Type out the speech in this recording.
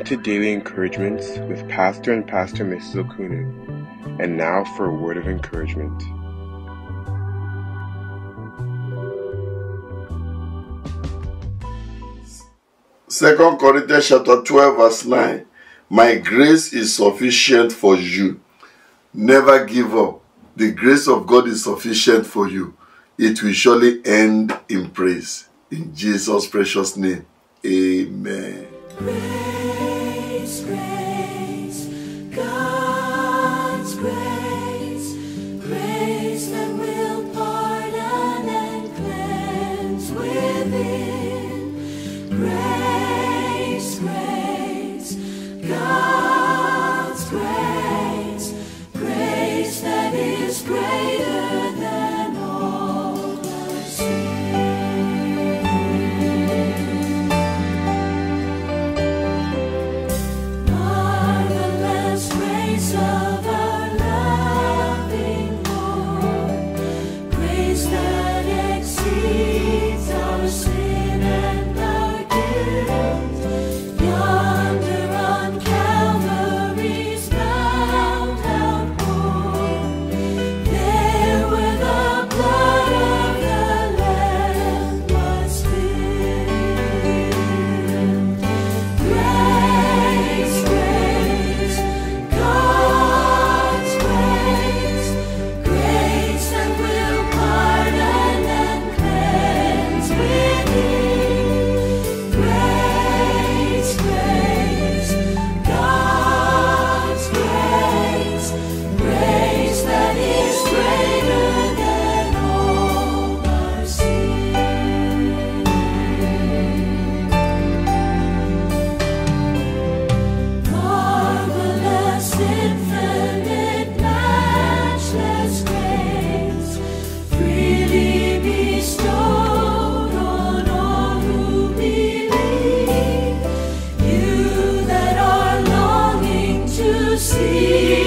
To Daily Encouragements with Pastor and Pastor Mrs. Okunin. And now for a word of encouragement. Second Corinthians chapter 12 verse 9. My grace is sufficient for you. Never give up. The grace of God is sufficient for you. It will surely end in praise. In Jesus' precious name. Amen. Grace, grace, God's grace, grace that will pardon and cleanse within. Grace, grace, God's grace, grace that is greater than all the sea. Of our loving Lord, grace that exceeds our sin and our guilt. Yonder on Calvary's mount outpoured, there where the blood of the Lamb was spilled. Grace, grace, God's grace, grace that will pardon and cleanse within. Grace, grace, God's grace, grace that is greater than all our sin. Marvelous, infinite, matchless grace, freely bestowed on all who believe. You that are longing to see